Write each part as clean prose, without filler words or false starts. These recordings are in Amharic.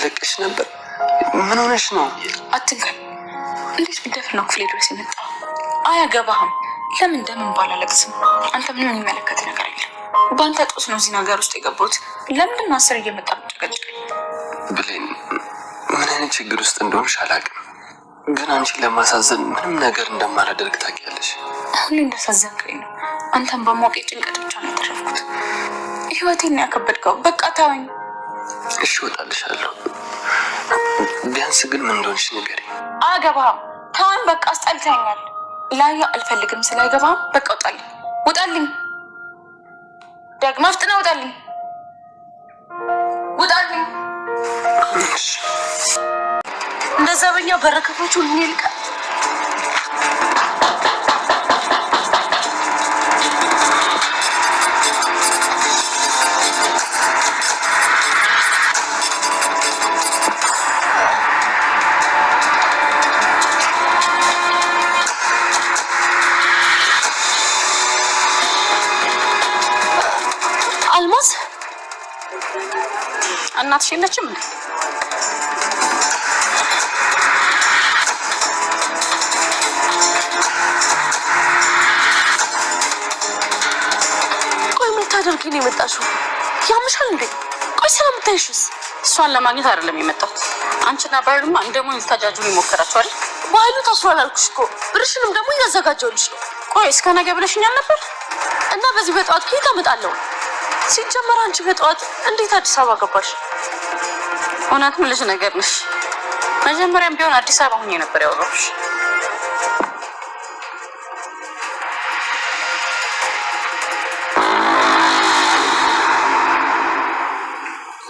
እያለቀሽ ነበር። ምን ሆነሽ ነው? አትንካኝ። እንዴት ብደፍር ነው ክፍሌ ድረስ የመጣው? አያገባህም። ለምን ባላለቅስም አንተ ምንም የሚመለከት ነገር የለም። በአንተ ጦስ ነው እዚህ ነገር ውስጥ የገባሁት። ለምንድን አስር እየመጣ ብትጨቀጭቀኝ? ብሌን፣ ምን አይነት ችግር ውስጥ እንደሆንሽ አላውቅም፣ ግን አንቺን ለማሳዘን ምንም ነገር እንደማላደርግ ታውቂያለሽ። ሁሌ እንዳሳዘንከኝ ነው። አንተን በማወቄ ጭንቀት ብቻ ነው ያተረፍኩት። ህይወቴን ነው ያከበድከው። በቃ ተወኝ። እሺ እወጣልሻለሁ። ቢያንስ ግን ምን እንደሆንሽ ንገሪኝ። አያገባህም። ተወኝ በቃ። አስጠልተኛል። ላያ አልፈልግም። ስላይገባህም በቃ ውጣልኝ። ውጣልኝ። ደግማ ፍጥና ውጣልኝ። ውጣልኝ። እንደዛ በኛ በረከቶቹ ምን ይልቃል? አልማዝ እናትሽ የለችም እንዴ? ቆይ ምን ታደርጊ ነው የመጣሽው? ያምሻል እንዴ? ቆይ ስለምታይሽስ? እሷን ለማግኘት አይደለም የመጣሁት። አንቺና ባይሉማ እንደሞ ልታጃጁን ይሞከራችሁ አይደል? ባይሉ ታስሯል አልኩሽ እኮ። ብርሽንም ደግሞ እያዘጋጀሁልሽ ነው። ቆይ እስከ ነገ ብለሽኛል ነበር እና በዚህ በጠዋት ከየት አመጣለሁ? ሲጀመር አንቺ በጠዋት እንዴት አዲስ አበባ ገባሽ? እውነትም ልጅ ነገር ነሽ። መጀመሪያም ቢሆን አዲስ አበባ ሆኜ ነበር ያወራሁሽ።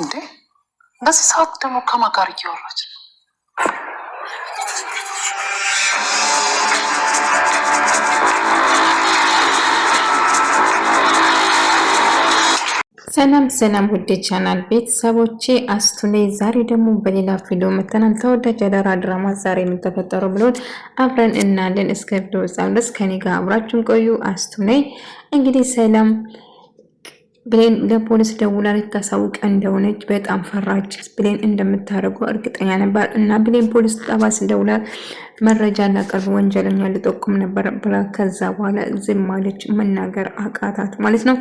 እንዴ በዚህ ሰዓት ደግሞ ከማን ጋር እያወራች ነው? ሰላም ውድ ቻናል ቤተሰቦቼ አስቱ ነኝ። ዛሬ ደግሞ በሌላ ቪዲዮ መተናል። ተወዳጅ አደራ ድራማ ዛሬ ምን ተፈጠረው ብሎን አብረን እናለን። እስከ ቪዲዮ ድረስ ከኔ ጋር አብራችሁን ቆዩ። አስቱ ነኝ። እንግዲህ ሰላም ብሌን ለፖሊስ ደውላ ልታሳውቅ እንደሆነች በጣም ፈራች። ብሌን እንደምታደርገው እርግጠኛ ነበር እና ብሌን ፖሊስ ጣቢያ ደውላ መረጃ ላቀርብ ወንጀለኛ ልጠቁም ነበር ብላ ከዛ በኋላ ዝም አለች። መናገር አቃታት ማለት ነው።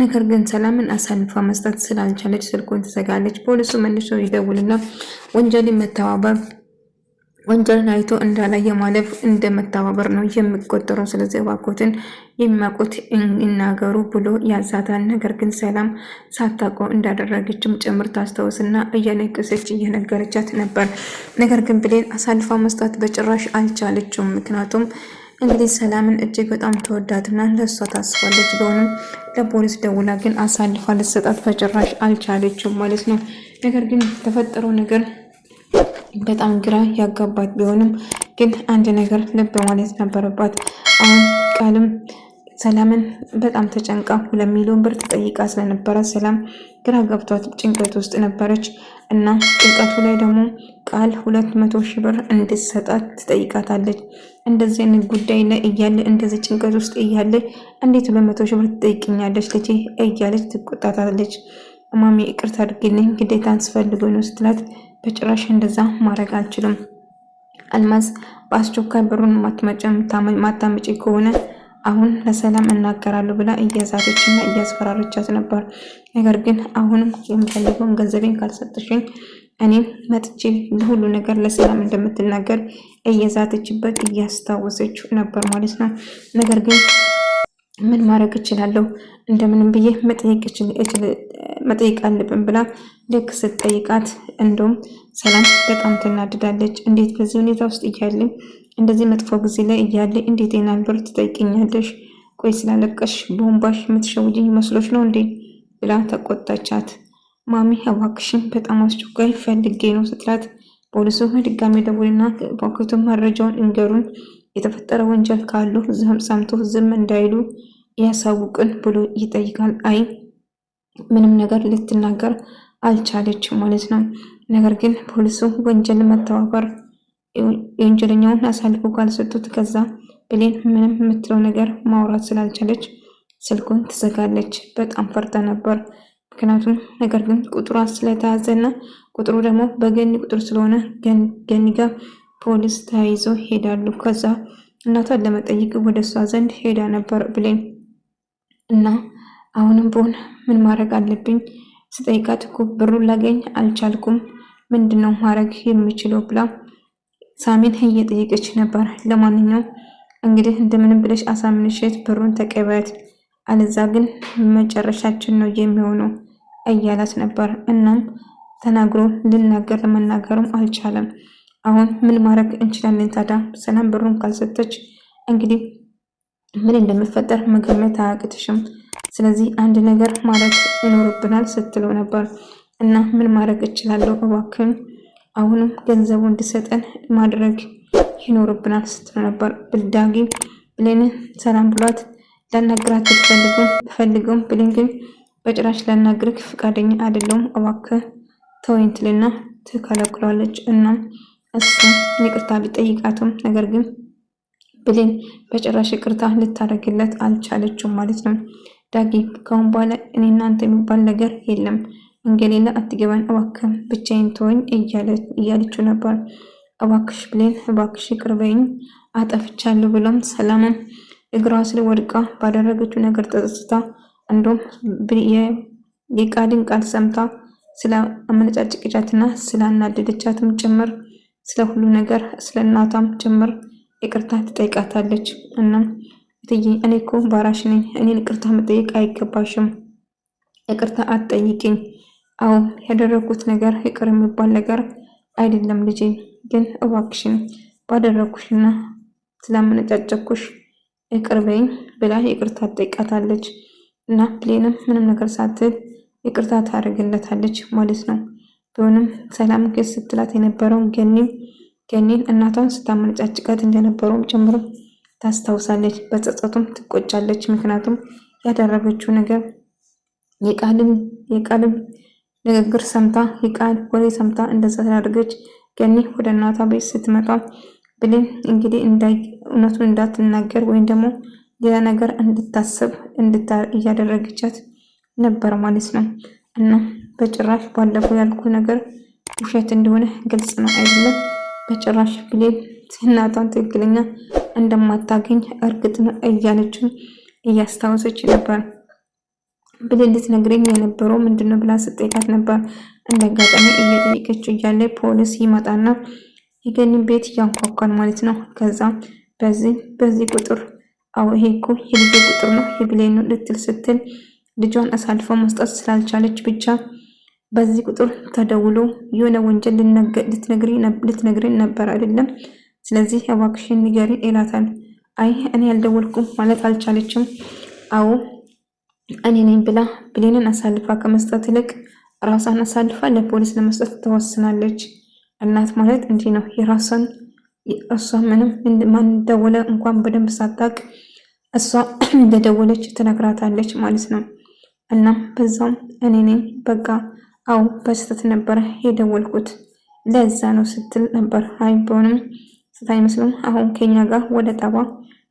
ነገር ግን ሰላምን አሳልፋ መስጠት ስላልቻለች ስልኩን ትዘጋለች። ፖሊሱ መልሶ ይደውልና ወንጀልን አይቶ እንዳላየ ማለፍ እንደመተባበር ነው የሚቆጠረው። ስለዚህ እባክዎትን የሚያውቁት ይናገሩ ብሎ ያዛታል። ነገር ግን ሰላም ሳታውቀው እንዳደረገችም ጭምር ታስታውስና እያለቀሰች እየነገረቻት ነበር። ነገር ግን ብሌን አሳልፋ መስጠት በጭራሽ አልቻለችም። ምክንያቱም እንግዲህ ሰላምን እጅግ በጣም ተወዳትና ለእሷ ታስባለች። ቢሆንም ለፖሊስ ደውላ ግን አሳልፋ ልትሰጣት በጭራሽ አልቻለችም ማለት ነው። ነገር ግን የተፈጠረው ነገር በጣም ግራ ያጋባት ቢሆንም ግን አንድ ነገር ልብ ማለት ነበረባት። አሁን ቃልም ሰላምን በጣም ተጨንቃ 2 ሚሊዮን ብር ተጠይቃ ስለነበረ ሰላም ግራ ገብቷት ጭንቀት ውስጥ ነበረች እና ጭንቀቱ ላይ ደግሞ ቃል 200,000 ብር እንድትሰጣት ትጠይቃታለች። እንደዚህ አይነት ጉዳይ ላይ እያለ እንደዚህ ጭንቀት ውስጥ እያለ እንዴት 200,000 ብር ትጠይቅኛለች ልጄ እያለች ትቆጣታለች። ማሚ ይቅርታ አድርጊልኝ ግዴታ አስፈልጎኝ ነው ስትላት በጭራሽ እንደዛ ማድረግ አልችልም፣ አልማዝ በአስቸኳይ ብሩን ማታመጪ ከሆነ አሁን ለሰላም እናገራለሁ ብላ እያዛተችና እያስፈራረቻት ነበር። ነገር ግን አሁንም የሚፈልገውን ገንዘቤን ካልሰጥሽኝ እኔም መጥቼ ሁሉ ነገር ለሰላም እንደምትናገር እየዛተችበት እያስታወሰች ነበር ማለት ነው። ነገር ግን ምን ማድረግ እችላለሁ? እንደምንም ብዬ መጠየቅ አለብን ብላ ልክ ስትጠይቃት እንደውም ሰላም በጣም ትናድዳለች። እንዴት በዚህ ሁኔታ ውስጥ እያለ እንደዚህ መጥፎ ጊዜ ላይ እያለ እንዴት የናን ብር ትጠይቅኛለሽ? ቆይ ስላለቀሽ ቦምባሽ የምትሸውጂኝ መስሎች ነው እንዴ ብላ ተቆጣቻት። ማሚ እባክሽን በጣም አስቸኳይ ፈልጌ ነው ስትላት ፖሊሱ ድጋሜ ደውልና ባክቱን መረጃውን እንገሩን፣ የተፈጠረ ወንጀል ካሉ ሰምቶ ዝም እንዳይሉ ያሳውቅን ብሎ ይጠይቃል። አይ ምንም ነገር ልትናገር አልቻለችም ማለት ነው። ነገር ግን ፖሊሱ ወንጀል መተባበር የወንጀለኛውን አሳልፎ ካልሰጡት ከዛ ብሌን ምንም የምትለው ነገር ማውራት ስላልቻለች ስልኩን ትዘጋለች። በጣም ፈርታ ነበር። ምክንያቱም ነገር ግን ቁጥሯ ስለተያዘና ቁጥሩ ደግሞ በገኒ ቁጥር ስለሆነ ገኒ ጋር ፖሊስ ተያይዞ ሄዳሉ። ከዛ እናቷን ለመጠየቅ ወደ እሷ ዘንድ ሄዳ ነበር ብሌን እና አሁንም ቢሆን ምን ማድረግ አለብኝ ስጠይቃት እኮ ብሩን ላገኝ አልቻልኩም፣ ምንድነው ማድረግ የሚችለው ብላ ሳሚን እየጠየቀች ነበር። ለማንኛውም እንግዲህ እንደምንም ብለሽ አሳምንሽት ብሩን ተቀበያት፣ አለዛ ግን መጨረሻችን ነው የሚሆነው እያላት ነበር። እናም ተናግሮ ለመናገርም አልቻለም። አሁን ምን ማድረግ እንችላለን ታዲያ? ሰላም ብሩን ካልሰጠች እንግዲህ ምን እንደሚፈጠር መገመት አያቅትሽም። ስለዚህ አንድ ነገር ማድረግ ይኖርብናል ስትለው ነበር። እና ምን ማድረግ እችላለሁ? እባክህን አሁንም ገንዘቡ እንዲሰጠን ማድረግ ይኖርብናል ስትለው ነበር። ብልዳጊ ብሌንን ሰላም ብሏት ላናግራት ብፈልገውም ብሌን ግን በጭራሽ ላናግርህ ፈቃደኛ አይደለሁም፣ እባክህ ተወኝ ትልና ትከለክላለች። እና እሱ ይቅርታ ቢጠይቃትም ነገር ግን ብሌን በጭራሽ ይቅርታ ልታደርግለት አልቻለችም ማለት ነው። ዳጊ ካሁን በኋላ እኔ እናንተ የሚባል ነገር የለም፣ እንገሌላ አትገባን፣ እባክህ ብቻዬን ተወኝ እያለችው ነበር። እባክሽ ብሌን እባክሽ ይቅር በይኝ አጠፍቻለሁ ብሎም ሰላምም እግሯ ስር ወድቃ ባደረገችው ነገር ተጸጽታ እንዲሁም የቃልን ቃል ሰምታ ስለ አመነጫጭቅቻትና ስላናደደቻትም ጭምር ስለ ሁሉ ነገር ስለ እናቷም ጭምር ይቅርታ ትጠይቃታለች። እናም እትዬ እኔ እኮ ባራሽ ነኝ፣ እኔን ይቅርታ መጠየቅ አይገባሽም፣ ይቅርታ አትጠይቅኝ። አዎ ያደረኩት ነገር ይቅር የሚባል ነገር አይደለም ልጄ፣ ግን እባክሽን ባደረኩሽና ስላመነጫጨኩሽ ይቅር በይኝ ብላ ይቅርታ ትጠይቃታለች። እና ብሌንም ምንም ነገር ሳትል ይቅርታ ታደርግለታለች ማለት ነው። ቢሆንም ሰላም ግን ስትላት የነበረው ገኒን እናቷን ስታመነጫጭቃት እንደነበረውም ጭምር ታስታውሳለች። በጸጸቱም ትቆጫለች። ምክንያቱም ያደረገችው ነገር የቃልን ንግግር ሰምታ የቃል ወሬ ሰምታ እንደዛ ስላደረገች ገኒ ወደ እናቷ ቤት ስትመጣ ብሌን እንግዲህ እውነቱን እንዳትናገር ወይም ደግሞ ሌላ ነገር እንድታስብ እያደረገቻት ነበር ማለት ነው። እና በጭራሽ ባለፈው ያልኩ ነገር ውሸት እንደሆነ ግልጽ ነው አይደለም? በጭራሽ ብሌን እናቷን ትክክለኛ እንደማታገኝ እርግጥ ነው እያለችው እያስታወሰች ነበር። ብሌን ልትነግረኝ የነበረው ምንድነው ብላ ስጠይቃት ነበር። እንደ አጋጣሚ እየጠየቀችው እያለ ፖሊስ ይመጣና የገኒን ቤት ያንኳኳል ማለት ነው። ከዛ በዚህ ቁጥር አዎ ይሄ እኮ የልጄ ቁጥር ነው የብሌን ነው ልትል ስትል ልጇን አሳልፈው መስጠት ስላልቻለች ብቻ በዚህ ቁጥር ተደውሎ የሆነ ወንጀል ልትነግሪን ነበር አይደለም? ስለዚህ እባክሽን ንገሪን ይላታል። አይ እኔ ያልደወልኩም ማለት አልቻለችም። አዎ እኔ ነኝ ብላ ብሌንን አሳልፋ ከመስጠት ይልቅ ራሷን አሳልፋ ለፖሊስ ለመስጠት ተወስናለች። እናት ማለት እንዲህ ነው። እሷ ምንም ማን ደወለ እንኳን በደንብ ሳታውቅ እሷ እንደደወለች ትነግራታለች ማለት ነው። እና በዛም እኔ ነኝ በቃ አዎ በስተት ነበረ የደወልኩት ለዛ ነው ስትል ነበር። አይ ቢሆንም ስታይመስልም አሁን ከኛ ጋር ወደ ጣባ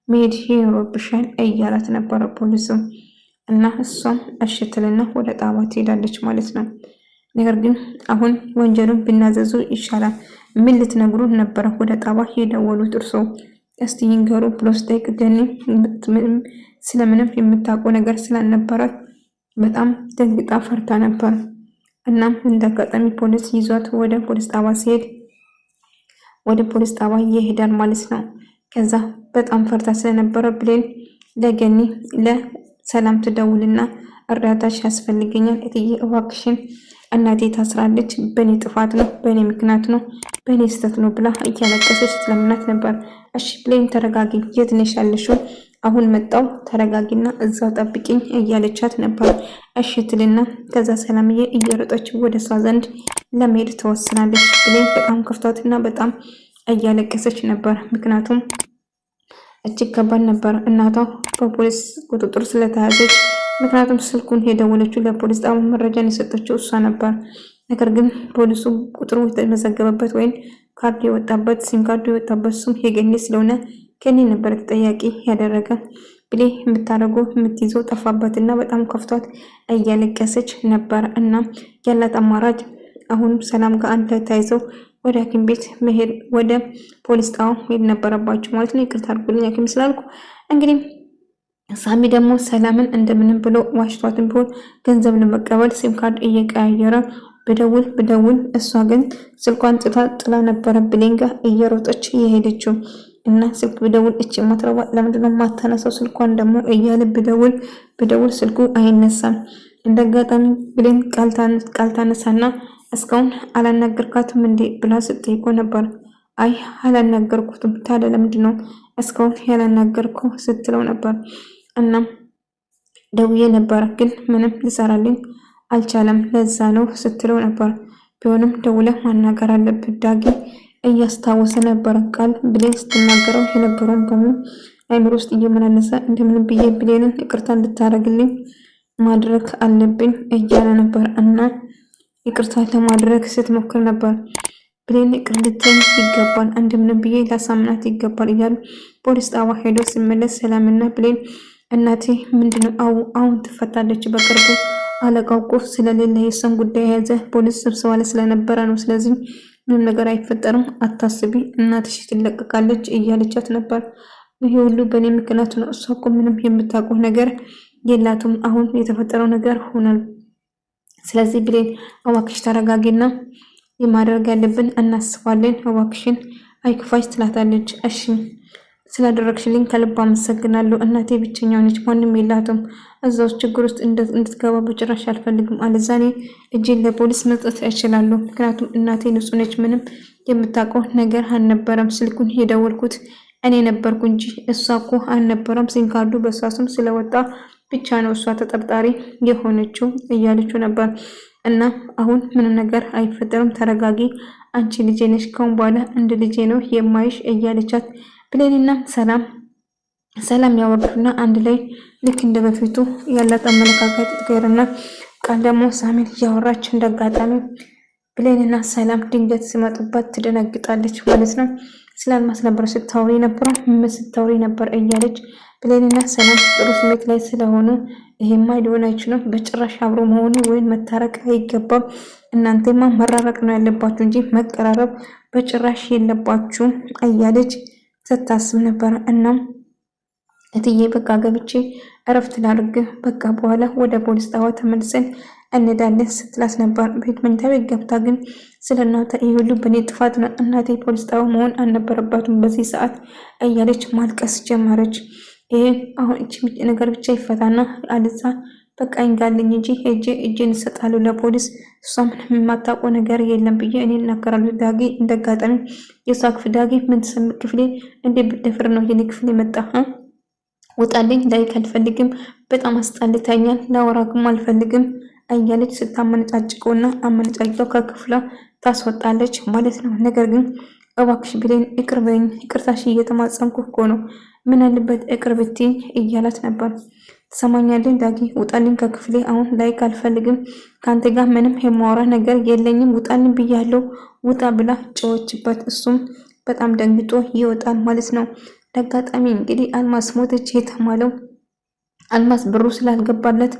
መሄድ ይኖርብሻል እያላት ነበረ ፖሊሱ። እና እሷም እሽትልና ወደ ጣባ ትሄዳለች ማለት ነው። ነገር ግን አሁን ወንጀሉን ብናዘዙ ይሻላል። ምን ልትነግሩ ነበረ ወደ ጣባ የደወሉት እርሶ? እስቲ ይንገሩ ብሎ ስጠይቅ ገኒ ስለምንም የምታውቀው ነገር ስላልነበራት በጣም ደንግጣ ፈርታ ነበር። እናም እንዳጋጣሚ ፖሊስ ይዟት ወደ ፖሊስ ጣባ ሲሄድ ወደ ፖሊስ ጣባ ይሄዳል ማለት ነው። ከዛ በጣም ፈርታ ስለነበረ ብሌን ለገኒ ለሰላም ትደውልና እርዳታሽ ያስፈልገኛል እትዬ እባክሽን እናቴ ታስራለች፣ በእኔ ጥፋት ነው፣ በእኔ ምክንያት ነው፣ በእኔ ስህተት ነው ብላ እያለቀሰች ስለምናት ነበር። እሺ ብሌን ተረጋጊ፣ የት ነሽ ያለሽው? አሁን መጣው ተረጋጊና እዛው ጠብቂኝ እያለቻት ነበር። እሺ ትልና ከዛ ሰላምዬ እየሮጠች ወደ እሷ ዘንድ ለመሄድ ተወስናለች። ብሌን በጣም ከፍቷትና በጣም እያለቀሰች ነበር። ምክንያቱም እጅግ ከባድ ነበር እናቷ በፖሊስ ቁጥጥር ስለተያዘች። ምክንያቱም ስልኩን የደወለችው ለፖሊስ ጣቢያ መረጃን የሰጠችው እሷ ነበር። ነገር ግን ፖሊሱ ቁጥሩ የተመዘገበበት ወይም ካርድ የወጣበት ሲም ካርዱ የወጣበት ስም የገኒ ስለሆነ ገኒ ነበር ተጠያቂ ያደረገ። ብሌ የምታደርገው የምትይዘው ጠፋባትና በጣም ከፍቷት እያለቀሰች ነበር። እና ያላት አማራጭ አሁን ሰላም ጋር አንድ ላይ ተያይዘው ወደ ሐኪም ቤት መሄድ ወደ ፖሊስ ጣቢያ መሄድ ነበረባቸው ማለት ነው። ይቅርታ አድርጉልኝ ሐኪም ስላልኩ። እንግዲህ ሳሚ ደግሞ ሰላምን እንደምንም ብሎ ዋሽቷትን ቢሆን ገንዘብ ለመቀበል ሲም ካርድ እየቀያየረ ብደውል እሷ ግን ስልኳን ጥላ ነበረ ብሌን ጋር እየሮጠች እየሄደችው እና ስልክ ብደውል እቺ ማትረባ ለምንድነው ማታነሳው ስልኳን ደግሞ እያለ ብደውል ስልኩ አይነሳም። እንደጋጣሚ ብሌን ቃል ታነሳና እስካሁን አላናገርካትም እንዴ ብላ ስትጠይቆ ነበር። አይ አላናገርኩትም። ታዲያ ለምንድነው እስካሁን ያላናገርከው ስትለው ነበር። እናም ደውዬ ነበር ግን ምንም ሊሰራልኝ አልቻለም ለዛ ነው ስትለው ነበር። ቢሆንም ደውለህ ማናገር አለብህ ዳጊ እያስታወሰ ነበር። ቃል ብሌን ስትናገረው የነበረውን በሙሉ አይምሮ ውስጥ እየመላለሰ እንደምንም ብዬ ብሌንን ይቅርታ እንድታደርግልኝ ማድረግ አለብኝ እያለ ነበር። እና ይቅርታ ለማድረግ ስትሞክር ነበር። ብሌን ይቅር ልትለኝ ይገባል፣ እንደምንም ብዬ ላሳምናት ይገባል እያሉ ፖሊስ ጣቢያ ሄዶ ሲመለስ ሰላምና ብሌን እናቴ ምንድነው አሁን ትፈታለች በቅርቡ አለቃው እኮ ስለሌለ የሰን ጉዳይ የያዘ ፖሊስ ስብሰባ ላይ ስለነበረ ነው። ስለዚህ ምንም ነገር አይፈጠርም አታስቢ፣ እናትሽ ትለቀቃለች እያለቻት ነበር። ይሄ ሁሉ በእኔ ምክንያት ነው። እሷ እኮ ምንም የምታውቀው ነገር የላትም። አሁን የተፈጠረው ነገር ሆኗል። ስለዚህ ብሌን እባክሽ ተረጋጊና የማድረግ ያለብን እናስባለን፣ እባክሽን አይክፋሽ ትላታለች። እሺ ስላደረግሽልኝ ከልብ አመሰግናለሁ። እናቴ ብቸኛው ነች፣ ማንም የላትም። እዛው ችግር ውስጥ እንድትገባ በጭራሽ አልፈልግም። አለዛኔ እጄን ለፖሊስ መስጠት እችላለሁ። ምክንያቱም እናቴ ንጹህ ነች፣ ምንም የምታውቀው ነገር አልነበረም። ስልኩን የደወልኩት እኔ ነበርኩ እንጂ እሷ እኮ አልነበረም። ሲም ካርዱ በእሷ ስም ስለወጣ ብቻ ነው እሷ ተጠርጣሪ የሆነችው እያለችው ነበር። እና አሁን ምንም ነገር አይፈጠርም፣ ተረጋጊ፣ አንቺ ልጄ ነሽ፣ ካሁን በኋላ እንደ ልጄ ነው የማይሽ እያለቻት ብሌንና ሰላም ያወርዱና አንድ ላይ ልክ እንደ በፊቱ ያላት አመለካከት ትቀርና ቃል ደግሞ ሳሚን እያወራች እንዳጋጣሚ ብሌንና ሰላም ድንገት ሲመጡባት ትደነግጣለች ማለት ነው። ስላልማስ ነበር ስታወሪ ነበር እያለች ብሌንና ሰላም ጥሩ ስሜት ላይ ስለሆኑ ይሄማ ሊሆን አይችልም፣ በጭራሽ አብሮ መሆኑ ወይም መታረቅ አይገባም፣ እናንተማ መራረቅ ነው ያለባችሁ እንጂ መቀራረብ በጭራሽ የለባችሁ እያለች ስታስብ ነበር። እናም እትዬ በቃ ገብቼ እረፍት ላድርግ፣ በቃ በኋላ ወደ ፖሊስ ጣቢያ ተመልሰን እንዳለን ስትላት ነበር። ቤት መኝታ ቤት ገብታ ግን ስለ እናቷ ይሄ ሁሉ በእኔ ጥፋት ነው፣ እናቴ ፖሊስ ጣቢያ መሆን አልነበረባትም በዚህ ሰዓት እያለች ማልቀስ ጀመረች። ይሄ አሁን እቺ ነገር ብቻ ይፈታና አልዛ በቃ ይንጋልኝ እንጂ ሄጄ እጄን እሰጣለሁ ለፖሊስ፣ እሷ ምንም የማታውቀው ነገር የለም ብዬ እኔ እናገራለሁ። ዳጊ እንደጋጣሚ የሷ ክፍል ዳጊ ምን ትሰምቅ ክፍሌ እንዴ ብደፍር ነው የኔ ክፍል የመጣ ወጣልኝ፣ ላይክ አልፈልግም፣ በጣም አስጣልታኛል፣ ላወራግም አልፈልግም እያለች ስታመነጫጭቀውና አመነጫጭቀው ከክፍሏ ታስወጣለች ማለት ነው። ነገር ግን እባክሽ ብሌን ይቅር በይኝ፣ ይቅርታሽ እየተማጸንኩ እኮ ነው፣ ምን አለበት ይቅር ብትይኝ እያላት ነበር። ትሰማኛለህ ዳጊ ውጣልኝ ከክፍሌ፣ አሁን ላይክ አልፈልግም፣ ከአንተ ጋር ምንም የማወራ ነገር የለኝም፣ ውጣልኝ ብያለሁ፣ ውጣ ብላ ጨዎችበት። እሱም በጣም ደንግጦ ይወጣል ማለት ነው። ለአጋጣሚ እንግዲህ አልማስ ሞተች የተባለው አልማስ ብሩ ስላልገባለት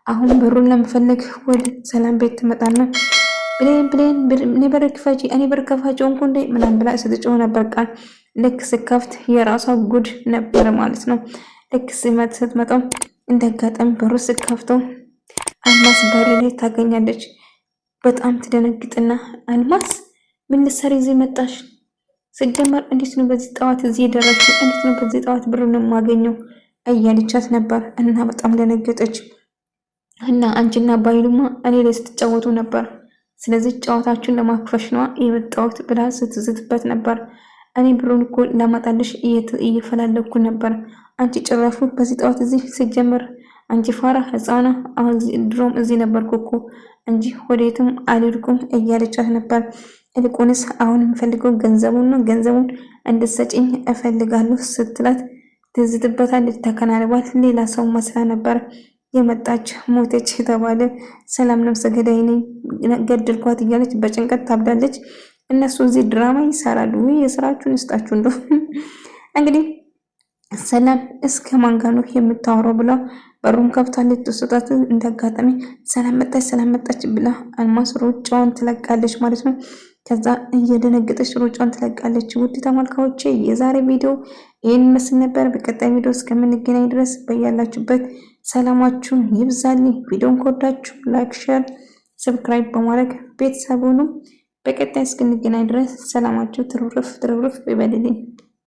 አሁን ብሩን ለመፈለግ ወደ ሰላም ቤት ትመጣና ብሌን እኔ በር ክፈቺ፣ እኔ በር ከፋጭ ሆንኩ እንዴ ምናምን ብላ ስትጮህ ነበር። ቃል ልክ ስከፍት የራሷ ጉድ ነበር ማለት ነው። ልክ ስትመጣው እንደ አጋጣሚ በሩ ስከፍተው አልማስ በር ላይ ታገኛለች። በጣም ትደነግጥና አልማስ ምን ልትሰሪ እዚህ መጣሽ? ስጀመር እንዴት ነው በዚህ ጠዋት እዚህ የደረስሽው? እንዴት ነው በዚህ ጠዋት ብሩን የማገኘው እያለቻት ነበር። እና በጣም ደነገጠች። እና አንቺና ባይሉማ እኔ ላይ ስትጫወቱ ነበር፣ ስለዚህ ጨዋታችሁን ለማክፈሽ ነዋ የመጣሁት ብላ ስትዝትበት ነበር። እኔ ብሩን እኮ ለማጣልሽ እየፈላለኩ ነበር፣ አንቺ ጭራሹ በዚህ ጠዋት እዚህ ሲጀመር አንቺ ፋራ ህፃና፣ አሁን ድሮም እዚህ ነበርኩ እኮ እንጂ ወዴትም አልሄድኩም እያለቻት ነበር። ይልቁንስ አሁን የምፈልገው ገንዘቡን ነው፣ ገንዘቡን እንድትሰጪኝ እፈልጋለሁ ስትላት ትዝትበታለች። ተከናንባል። ሌላ ሰው መስላ ነበር የመጣች። ሞተች የተባለ ሰላም ነፍሰ ገዳይ ነኝ ገድልኳት እያለች በጭንቀት ታብዳለች። እነሱ እዚህ ድራማ ይሰራሉ። የስራችሁን ይስጣችሁ። እንደው እንግዲህ ሰላም እስከ ማን ጋር ነው የምታወራው ብላ በሩን ከፍታለች። ተሰጣት እንዳጋጣሚ ሰላም መጣች ብላ አልማዝ ሩጫዋን ትለቃለች ማለት ነው። ከዛ እየደነገጠች ሩጫዋን ትለቃለች። ውድ ተመልካቾቼ የዛሬ ቪዲዮ ይህን መስል ነበር። በቀጣይ ቪዲዮ እስከምንገናኝ ድረስ በያላችሁበት ሰላማችሁ ይብዛልኝ። ቪዲዮን ከወዳችሁ ላይክ፣ ሼር፣ ሰብስክራይብ በማድረግ ቤተሰብ ሁኑ። በቀጣይ እስክንገናኝ ድረስ ሰላማችሁ ትርፍርፍ ይበልልኝ።